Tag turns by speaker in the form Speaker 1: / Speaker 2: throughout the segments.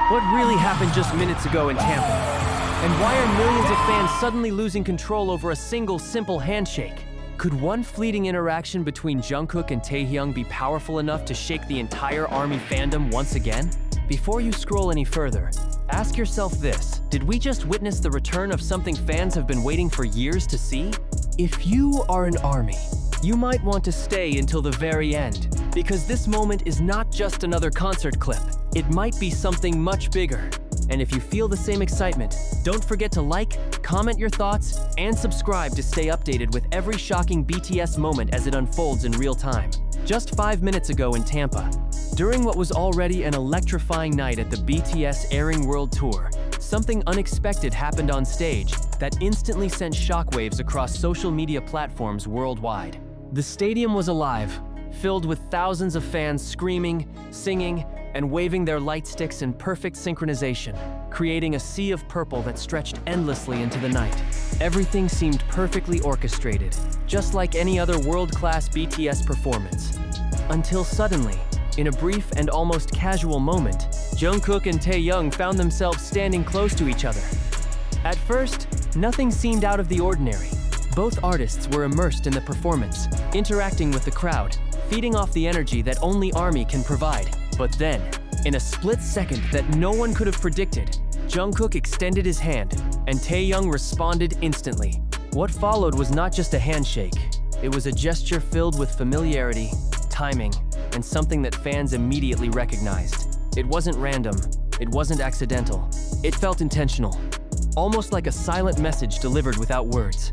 Speaker 1: What really happened just minutes ago in Tampa? And why are millions of fans suddenly losing control over a single simple handshake? Could one fleeting interaction between Jungkook and Taehyung be powerful enough to shake the entire ARMY fandom once again? Before you scroll any further, ask yourself this: did we just witness the return of something fans have been waiting for years to see? If you are an ARMY, you might want to stay until the very end, because this moment is not just another concert clip. It might be something much bigger. And if you feel the same excitement, don't forget to like, comment your thoughts, and subscribe to stay updated with every shocking BTS moment as it unfolds in real time. Just 5 minutes ago in Tampa, during what was already an electrifying night at the BTS ARIRANG World Tour, something unexpected happened on stage that instantly sent shockwaves across social media platforms worldwide. The stadium was alive, filled with thousands of fans screaming, singing, and waving their light sticks in perfect synchronization, creating a sea of purple that stretched endlessly into the night. Everything seemed perfectly orchestrated, just like any other world-class BTS performance. Until suddenly, in a brief and almost casual moment, Jungkook and Taehyung found themselves standing close to each other. At first, nothing seemed out of the ordinary. Both artists were immersed in the performance, interacting with the crowd, feeding off the energy that only ARMY can provide. But then, in a split second that no one could have predicted, Jungkook extended his hand, and Taehyung responded instantly. What followed was not just a handshake. It was a gesture filled with familiarity, timing, and something that fans immediately recognized. It wasn't random. It wasn't accidental. It felt intentional, almost like a silent message delivered without words.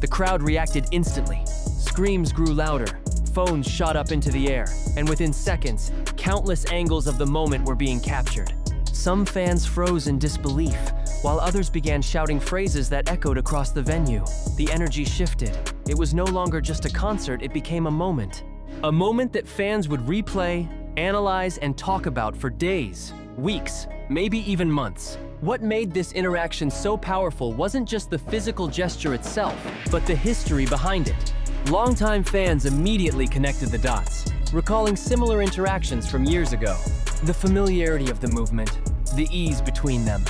Speaker 1: The crowd reacted instantly. Screams grew louder. Phones shot up into the air, and within seconds, countless angles of the moment were being captured. Some fans froze in disbelief, while others began shouting phrases that echoed across the venue. The energy shifted. It was no longer just a concert, it became a moment. A moment that fans would replay, analyze, and talk about for days, weeks, maybe even months. What made this interaction so powerful wasn't just the physical gesture itself, but the history behind it. Longtime fans immediately connected the dots, recalling similar interactions from years ago. The familiarity of the movement, the ease between them,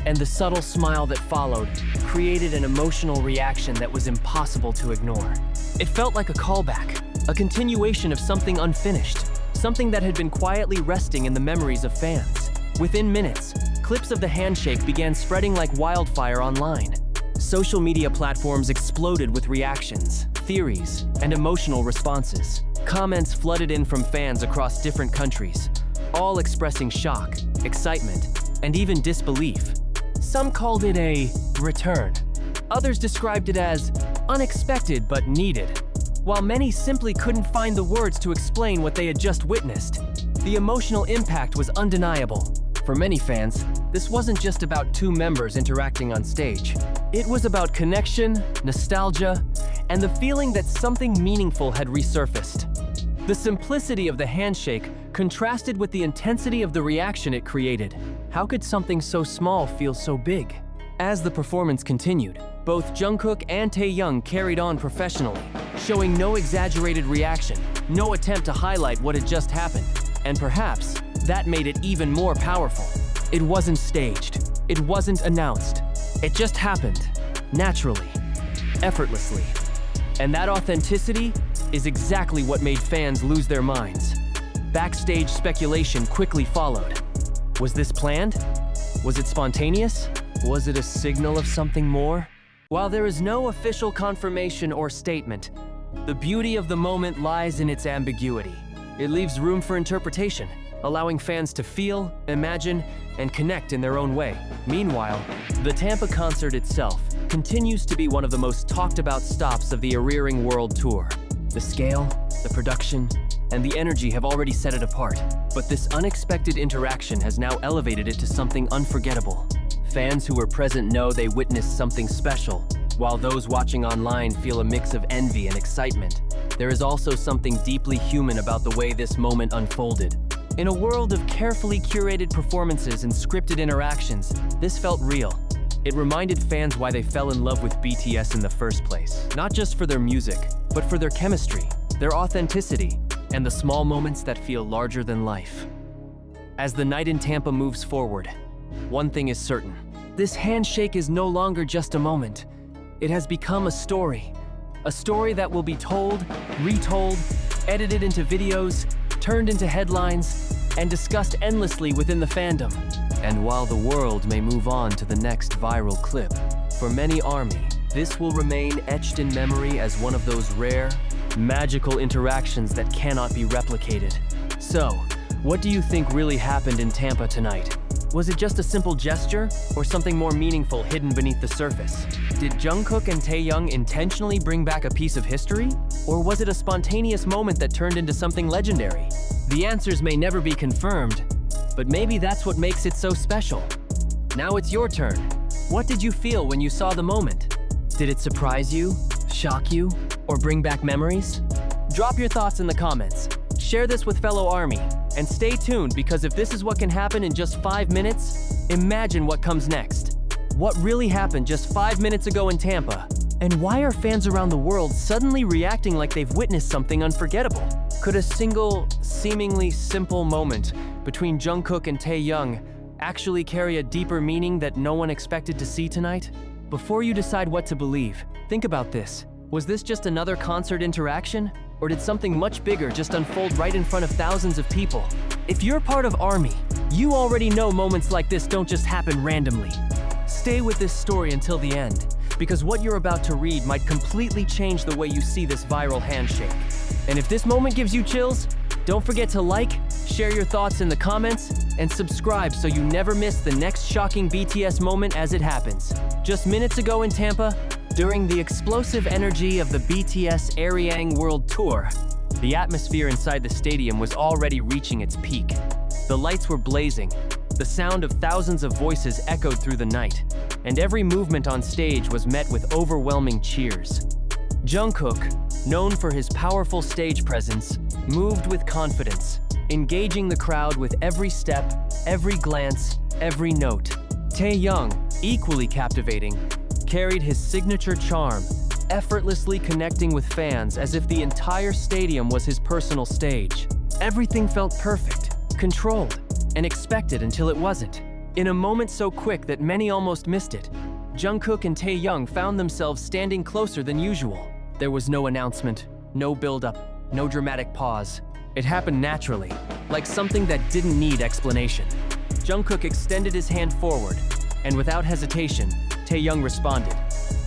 Speaker 1: and the subtle smile that followed created an emotional reaction that was impossible to ignore. It felt like a callback, a continuation of something unfinished, something that had been quietly resting in the memories of fans. Within minutes, clips of the handshake began spreading like wildfire online. Social media platforms exploded with reactions, theories, and emotional responses. Comments flooded in from fans across different countries, all expressing shock, excitement, and even disbelief. Some called it a return. Others described it as unexpected but needed, while many simply couldn't find the words to explain what they had just witnessed. The emotional impact was undeniable. For many fans, this wasn't just about two members interacting on stage. It was about connection, nostalgia, and the feeling that something meaningful had resurfaced. The simplicity of the handshake contrasted with the intensity of the reaction it created. How could something so small feel so big? As the performance continued, both Jungkook and Taehyung carried on professionally, showing no exaggerated reaction, no attempt to highlight what had just happened. And perhaps, that made it even more powerful. It wasn't staged. It wasn't announced. It just happened, naturally, effortlessly. And that authenticity is exactly what made fans lose their minds. Backstage speculation quickly followed. Was this planned? Was it spontaneous? Was it a signal of something more? While there is no official confirmation or statement, the beauty of the moment lies in its ambiguity. It leaves room for interpretation, allowing fans to feel, imagine, and connect in their own way. Meanwhile, the Tampa concert itself continues to be one of the most talked about stops of the ARIRANG World Tour. The scale, the production, and the energy have already set it apart, but this unexpected interaction has now elevated it to something unforgettable. Fans who were present know they witnessed something special, while those watching online feel a mix of envy and excitement. There is also something deeply human about the way this moment unfolded. In a world of carefully curated performances and scripted interactions, this felt real. It reminded fans why they fell in love with BTS in the first place. Not just for their music, but for their chemistry, their authenticity, and the small moments that feel larger than life. As the night in Tampa moves forward, one thing is certain. This handshake is no longer just a moment. It has become a story. A story that will be told, retold, edited into videos, turned into headlines, and discussed endlessly within the fandom. And while the world may move on to the next viral clip, for many ARMY, this will remain etched in memory as one of those rare, magical interactions that cannot be replicated. So, what do you think really happened in Tampa tonight? Was it just a simple gesture, or something more meaningful hidden beneath the surface? Did Jungkook and Taehyung intentionally bring back a piece of history? Or was it a spontaneous moment that turned into something legendary? The answers may never be confirmed, but maybe that's what makes it so special. Now it's your turn. What did you feel when you saw the moment? Did it surprise you, shock you, or bring back memories? Drop your thoughts in the comments. Share this with fellow ARMY, and stay tuned because if this is what can happen in just 5 minutes, imagine what comes next. What really happened just 5 minutes ago in Tampa? And why are fans around the world suddenly reacting like they've witnessed something unforgettable? Could a single, seemingly simple moment between Jungkook and Taehyung actually carry a deeper meaning that no one expected to see tonight? Before you decide what to believe, think about this. Was this just another concert interaction? Or did something much bigger just unfold right in front of thousands of people? If you're part of ARMY, you already know moments like this don't just happen randomly. Stay with this story until the end, because what you're about to read might completely change the way you see this viral handshake. And if this moment gives you chills, don't forget to like, share your thoughts in the comments, and subscribe so you never miss the next shocking BTS moment as it happens. Just minutes ago in Tampa, during the explosive energy of the BTS ARIRANG World Tour, the atmosphere inside the stadium was already reaching its peak. The lights were blazing, the sound of thousands of voices echoed through the night, and every movement on stage was met with overwhelming cheers. Jungkook, known for his powerful stage presence, moved with confidence, engaging the crowd with every step, every glance, every note. Taehyung, equally captivating, carried his signature charm, effortlessly connecting with fans as if the entire stadium was his personal stage. Everything felt perfect, controlled, and expected until it wasn't. In a moment so quick that many almost missed it, Jungkook and Taehyung found themselves standing closer than usual. There was no announcement, no build-up, no dramatic pause. It happened naturally, like something that didn't need explanation. Jungkook extended his hand forward, and without hesitation, Taehyung responded.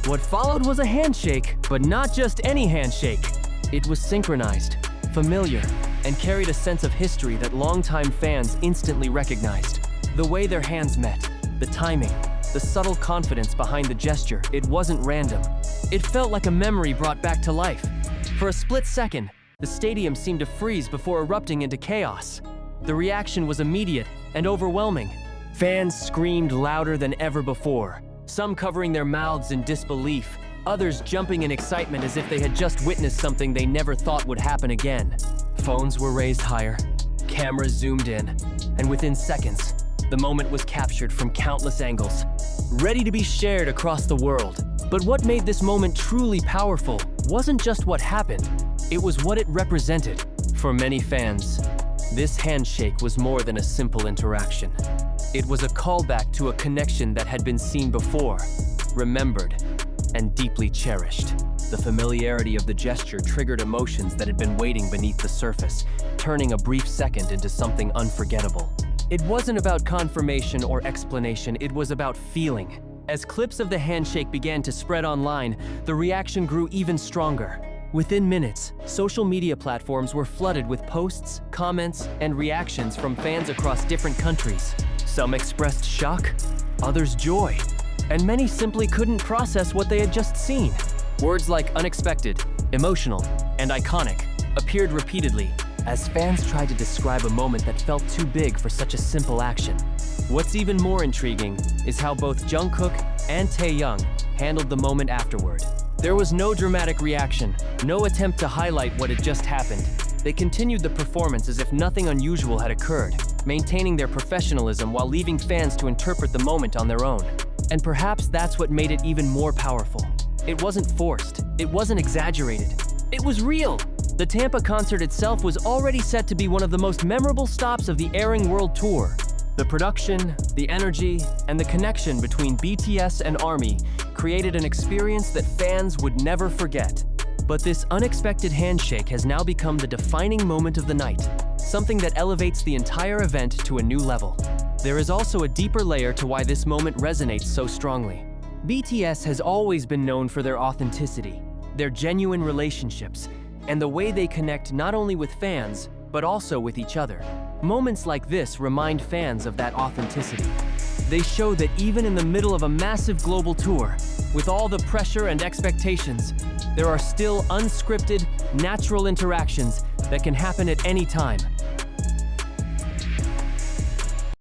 Speaker 1: What followed was a handshake, but not just any handshake. It was synchronized, familiar, and carried a sense of history that longtime fans instantly recognized. The way their hands met, the timing, the subtle confidence behind the gesture, it wasn't random. It felt like a memory brought back to life. For a split second, the stadium seemed to freeze before erupting into chaos. The reaction was immediate and overwhelming. Fans screamed louder than ever before, some covering their mouths in disbelief, others jumping in excitement as if they had just witnessed something they never thought would happen again. Phones were raised higher, cameras zoomed in, and within seconds, the moment was captured from countless angles, ready to be shared across the world. But what made this moment truly powerful wasn't just what happened, it was what it represented. For many fans, this handshake was more than a simple interaction. It was a callback to a connection that had been seen before, remembered, and deeply cherished. The familiarity of the gesture triggered emotions that had been waiting beneath the surface, turning a brief second into something unforgettable. It wasn't about confirmation or explanation, it was about feeling. As clips of the handshake began to spread online, the reaction grew even stronger. Within minutes, social media platforms were flooded with posts, comments, and reactions from fans across different countries. Some expressed shock, others joy, and many simply couldn't process what they had just seen. Words like unexpected, emotional, and iconic appeared repeatedly as fans tried to describe a moment that felt too big for such a simple action. What's even more intriguing is how both Jungkook and Taehyung handled the moment afterward. There was no dramatic reaction, no attempt to highlight what had just happened. They continued the performance as if nothing unusual had occurred, maintaining their professionalism while leaving fans to interpret the moment on their own. And perhaps that's what made it even more powerful. It wasn't forced, it wasn't exaggerated. It was real. The Tampa concert itself was already set to be one of the most memorable stops of the ARIRANG World Tour. The production, the energy, and the connection between BTS and ARMY created an experience that fans would never forget. But this unexpected handshake has now become the defining moment of the night, something that elevates the entire event to a new level. There is also a deeper layer to why this moment resonates so strongly. BTS has always been known for their authenticity, their genuine relationships, and the way they connect not only with fans, but also with each other. Moments like this remind fans of that authenticity. They show that even in the middle of a massive global tour, with all the pressure and expectations, there are still unscripted, natural interactions that can happen at any time.